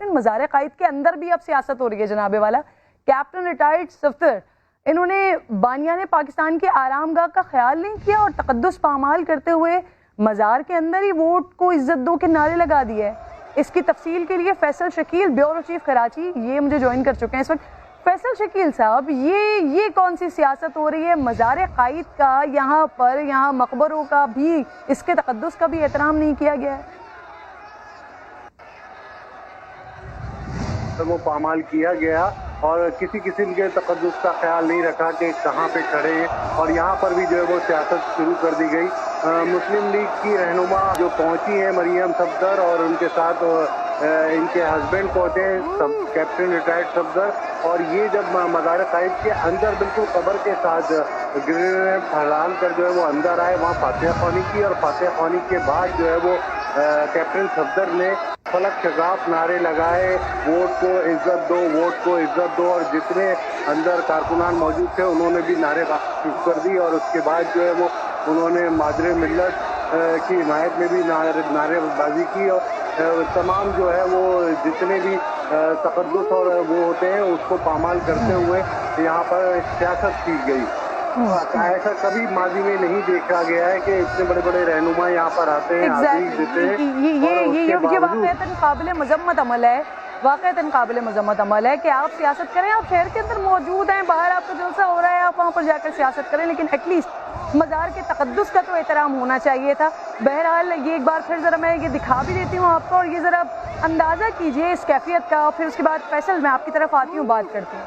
मज़ार क़ाइद के अंदर भी अब सियासत हो रही है जनाबे वाला। कैप्टन रिटायर्ड सफ्दर, इन्होंने बानियाने पाकिस्तान के आरामगाह का ख्याल नहीं किया और तक़द्दुस पामाल करते हुए मज़ार के अंदर ही वोट को इज्जत दो के नारे लगा दिए। इसकी तफसील के लिए फैसल शकील, ब्यूरो चीफ कराची, ये मुझे ज्वाइन कर चुके हैं इस वक्त। फैसल शकील साहब, ये कौन सी सियासत हो रही है? मज़ार क़ाइद का यहाँ पर, यहाँ मकबरों का भी, इसके तक़द्दुस का भी एहतराम नहीं किया गया है। तो वो पामाल किया गया और किसी किस्म के तक़द्दुस का ख्याल नहीं रखा कि कहाँ पे खड़े हैं, और यहाँ पर भी जो है वो सियासत शुरू कर दी गई। मुस्लिम लीग की रहनुमा जो पहुँची है मरियम सफदर, और उनके साथ इनके हस्बैंड पहुँचे कैप्टन रिटायर्ड सफदर, और ये जब मज़ार क़ाइद के अंदर बिल्कुल कब्र के साथ गिरने फहरान कर जो है वो अंदर आए, वहाँ फातिहा ख़्वानी की, और फातिहा ख़्वानी के बाद जो है वो कैप्टन सफदर ने फलक शगाफ नारे लगाए, वोट को इज्जत दो, वोट को इज्जत दो, और जितने अंदर कारकुनान मौजूद थे उन्होंने भी नारे शुरू कर दी। और उसके बाद जो है वो उन्होंने मादरे मिल्लत की हिमायत में भी नारेबाजी की, और तमाम जो है वो जितने भी तक़द्दुस और वो होते हैं उसको पामाल करते हुए यहाँ पर सियासत की गई। ऐसा कभी माजी में नहीं देखा गया है कि इतने बड़े बड़े रहनुमा यहाँ पर आते हैं, हाजिरी देते हैं। ये वाक़ईतन काबिल मज़म्मत अमल है, वाक़ईतन काबिल मज़म्मत अमल है कि आप सियासत करें। आप शहर के अंदर मौजूद हैं, बाहर आपका जलसा हो रहा है, आप वहाँ पर जाकर सियासत करें, लेकिन एटलीस्ट मज़ार के तक़द्दुस का तो एहतराम होना चाहिए था। बहरहाल ये एक बार फिर ज़रा मैं ये दिखा भी देती हूँ आपको, और ये ज़रा अंदाज़ा कीजिए इस कैफियत का। फिर उसके बाद फैसल, मैं आपकी तरफ आती हूँ, बात करती हूँ।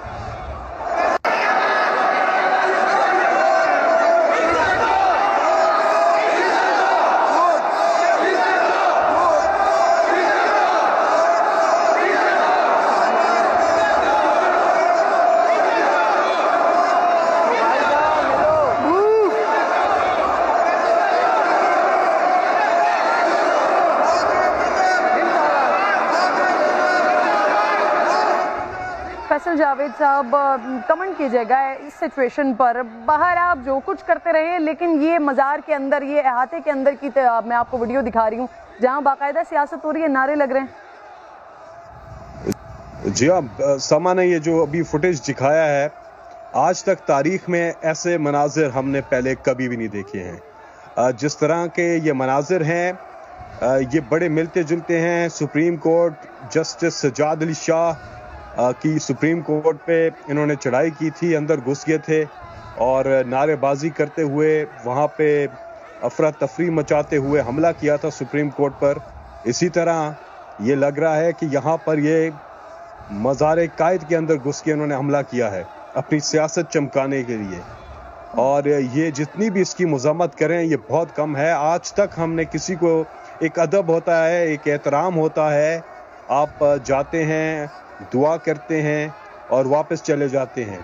फैसल जावेद साहब, कमेंट कीजिएगा इस सिचुएशन पर। बाहर आप जो कुछ करते रहे, लेकिन ये मज़ार के अंदर, ये अहाते के अंदर की मैं आपको वीडियो दिखा रही हूँ जहाँ बाकायदा सियासत हो रही है, नारे लग रहे हैं। जी हाँ समा ने ये जो अभी फुटेज दिखाया है, आज तक तारीख में ऐसे मनाजिर हमने पहले कभी भी नहीं देखे हैं। जिस तरह के ये मनाजिर हैं, ये बड़े मिलते जुलते हैं। Supreme court justice Sajjad Ali Shah की सुप्रीम कोर्ट पे इन्होंने चढ़ाई की थी, अंदर घुस गए थे और नारेबाजी करते हुए वहाँ पे अफरा तफरी मचाते हुए हमला किया था सुप्रीम कोर्ट पर। इसी तरह ये लग रहा है कि यहाँ पर ये मज़ार क़ाइद के अंदर घुस के इन्होंने हमला किया है अपनी सियासत चमकाने के लिए, और ये जितनी भी इसकी मज़म्मत करें ये बहुत कम है। आज तक हमने किसी को, एक अदब होता है, एक एहतराम होता है, आप जाते हैं, दुआ करते हैं और वापस चले जाते हैं।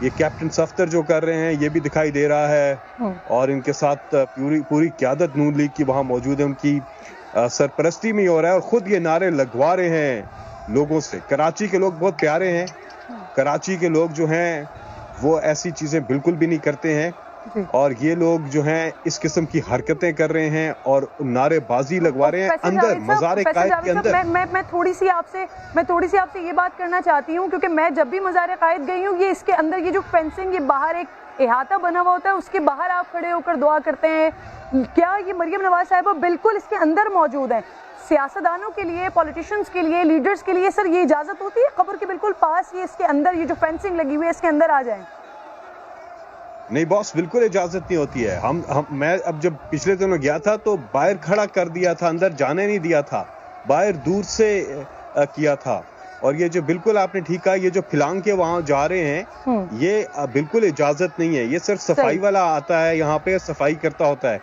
ये कैप्टन सफ्दर जो कर रहे हैं ये भी दिखाई दे रहा है, और इनके साथ पूरी क़यादत नून लीग की वहाँ मौजूद है, उनकी सरपरस्ती में हो रहा है, और ख़ुद ये नारे लगवा रहे हैं लोगों से। कराची के लोग बहुत प्यारे हैं, कराची के लोग जो हैं वो ऐसी चीज़ें बिल्कुल भी नहीं करते हैं, और ये लोग जो हैं इस किस्म की हरकतें कर रहे हैं और नारेबाजी लगवा रहे हैं अंदर मज़ार क़ाइद के अंदर। मैं थोड़ी सी आपसे ये बात करना चाहती हूँ, क्योंकि मैं जब भी मज़ार क़ाइद गई हूँ, ये इसके अंदर ये जो फेंसिंग, ये बाहर एक इहाता बना हुआ होता है, उसके बाहर आप खड़े होकर दुआ करते हैं। क्या ये मरियम नवाज साहिबा बिल्कुल इसके अंदर मौजूद हैं? सियासतदानों के लिए, पॉलिटिशियंस के लिए, लीडर्स के लिए सर ये इजाज़त होती है कब्र के बिल्कुल पास, ये इसके अंदर, ये जो फेंसिंग लगी हुई है इसके अंदर आ जाएं? नहीं बॉस, बिल्कुल इजाजत नहीं होती है। मैं अब जब पिछले दिनों गया था तो बाहर खड़ा कर दिया था, अंदर जाने नहीं दिया था, बाहर दूर से किया था। और ये जो बिल्कुल आपने ठीक कहा, ये जो फिलांग के वहां जा रहे हैं, ये बिल्कुल इजाजत नहीं है। ये सिर्फ सफाई वाला आता है यहाँ पे, सफाई करता होता है।